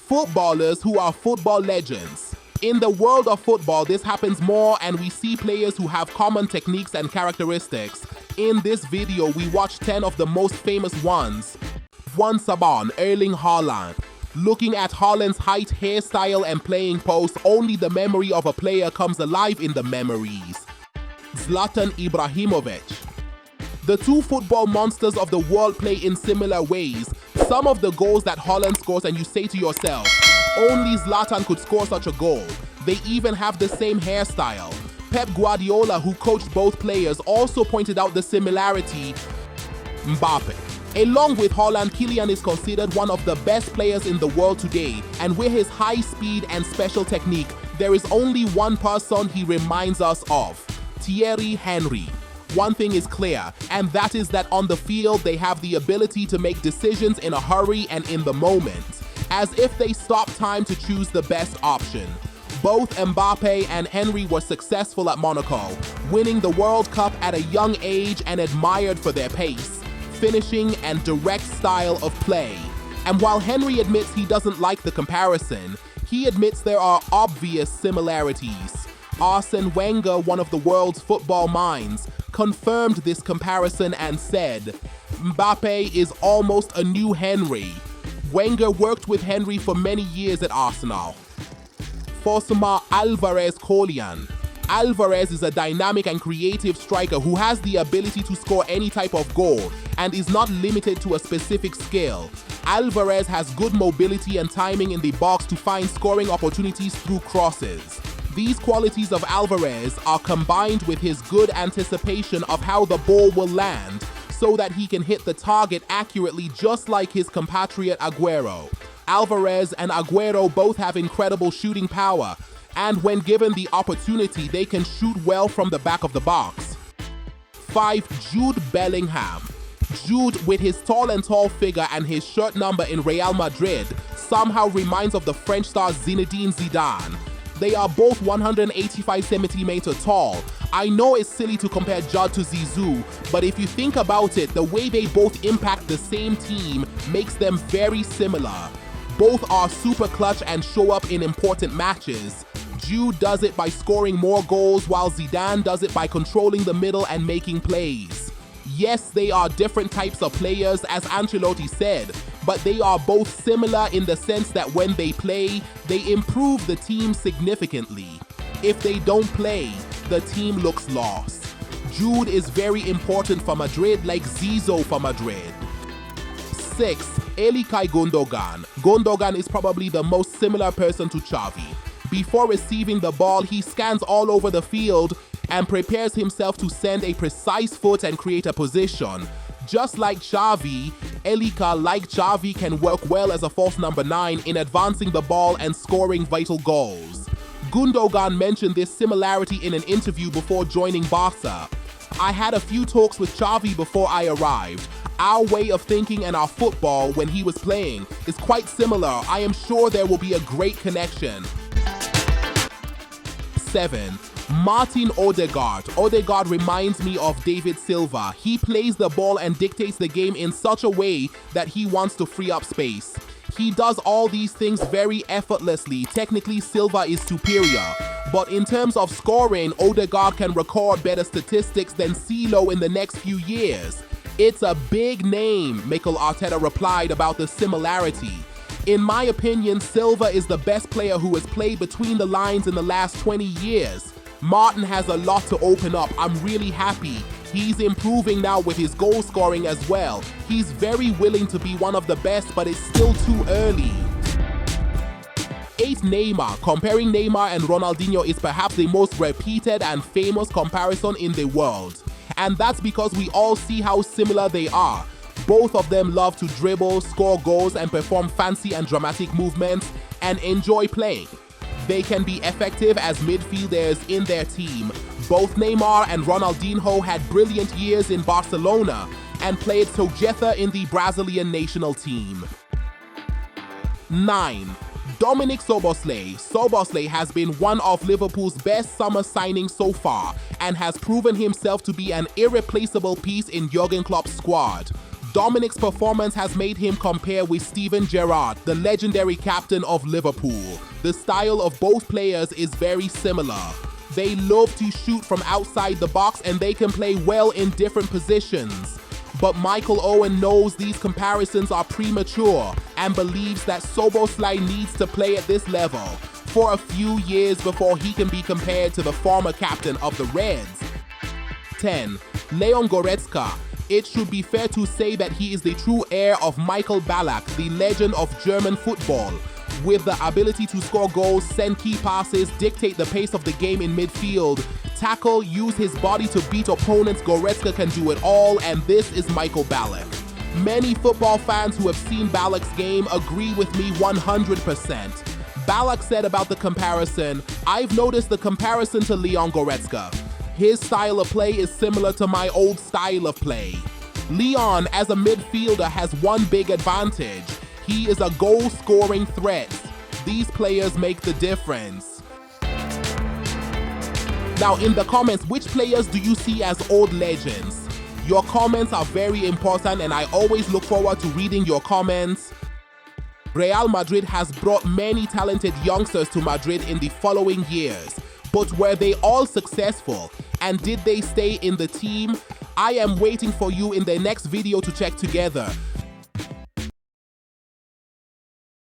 Footballers who are football legends. In the world of football, this happens more and we see players who have common techniques and characteristics. In this video, we watch 10 of the most famous ones. 1 Saban, Erling Holland. Looking at Holland's height, hairstyle and playing pose, only the memory of a player comes alive in the memories. Zlatan Ibrahimovic. The two football monsters of the world play in similar ways. Some of the goals that Holland scores and you say to yourself, only Zlatan could score such a goal. They even have the same hairstyle. Pep Guardiola, who coached both players, also pointed out the similarity. Mbappe. Along with Holland, Kylian is considered one of the best players in the world today, and with his high speed and special technique, there is only one person he reminds us of: Thierry Henry. One thing is clear, and that is that on the field they have the ability to make decisions in a hurry and in the moment, as if they stop time to choose the best option. Both Mbappe and Henry were successful at Monaco, winning the World Cup at a young age and admired for their pace, finishing and direct style of play. And while Henry admits he doesn't like the comparison, he admits there are obvious similarities. Arsene Wenger, one of the world's football minds, confirmed this comparison and said, "Mbappe is almost a new Henry." Wenger worked with Henry for many years at Arsenal. Fosama Alvarez Colian. Alvarez is a dynamic and creative striker who has the ability to score any type of goal and is not limited to a specific skill. Alvarez has good mobility and timing in the box to find scoring opportunities through crosses. These qualities of Alvarez are combined with his good anticipation of how the ball will land so that he can hit the target accurately, just like his compatriot Aguero. Alvarez and Aguero both have incredible shooting power, and when given the opportunity, they can shoot well from the back of the box. 5. Jude Bellingham. Jude, with his tall figure and his shirt number in Real Madrid, somehow reminds of the French star Zinedine Zidane. They are both 185 centimeters tall. I know it's silly to compare Jude to Zizou, but if you think about it, the way they both impact the same team makes them very similar. Both are super clutch and show up in important matches. Jude does it by scoring more goals, while Zidane does it by controlling the middle and making plays. Yes, they are different types of players, as Ancelotti said, but they are both similar in the sense that when they play, they improve the team significantly. If they don't play, the team looks lost. Jude is very important for Madrid, like Zizou for Madrid. 6. Ilkay Gundogan. Gundogan is probably the most similar person to Xavi. Before receiving the ball, he scans all over the field and prepares himself to send a precise foot and create a position. Just like Xavi, Ilkay, like Xavi, can work well as a false number 9 in advancing the ball and scoring vital goals. Gundogan mentioned this similarity in an interview before joining Barca. "I had a few talks with Xavi before I arrived. Our way of thinking and our football when he was playing is quite similar. I am sure there will be a great connection." 7. Martin Odegaard. Odegaard reminds me of David Silva. He plays the ball and dictates the game in such a way that he wants to free up space. He does all these things very effortlessly. Technically, Silva is superior. But in terms of scoring, Odegaard can record better statistics than CeeLo in the next few years. "It's a big name," Mikel Arteta replied about the similarity. "In my opinion, Silva is the best player who has played between the lines in the last 20 years. Martin has a lot to open up. I'm really happy. He's improving now with his goal scoring as well. He's very willing to be one of the best, but it's still too early." 8. Neymar. Comparing Neymar and Ronaldinho is perhaps the most repeated and famous comparison in the world. And that's because we all see how similar they are. Both of them love to dribble, score goals, and perform fancy and dramatic movements, and enjoy playing. They can be effective as midfielders in their team. Both Neymar and Ronaldinho had brilliant years in Barcelona and played together in the Brazilian national team. 9. Dominic Szoboszlai. Szoboszlai has been one of Liverpool's best summer signings so far and has proven himself to be an irreplaceable piece in Jurgen Klopp's squad. Dominic's performance has made him compare with Steven Gerrard, the legendary captain of Liverpool. The style of both players is very similar. They love to shoot from outside the box and they can play well in different positions. But Michael Owen knows these comparisons are premature and believes that Szoboszlai needs to play at this level for a few years before he can be compared to the former captain of the Reds. 10. Leon Goretzka. It should be fair to say that he is the true heir of Michael Ballack, the legend of German football. With the ability to score goals, send key passes, dictate the pace of the game in midfield, tackle, use his body to beat opponents, Goretzka can do it all, and this is Michael Ballack. Many football fans who have seen Ballack's game agree with me 100%. Ballack said about the comparison, "I've noticed the comparison to Leon Goretzka. His style of play is similar to my old style of play. Leon, as a midfielder, has one big advantage. He is a goal-scoring threat. These players make the difference." Now in the comments, which players do you see as old legends? Your comments are very important and I always look forward to reading your comments. Real Madrid has brought many talented youngsters to Madrid in the following years, but were they all successful? And did they stay in the team? I am waiting for you in the next video to check together.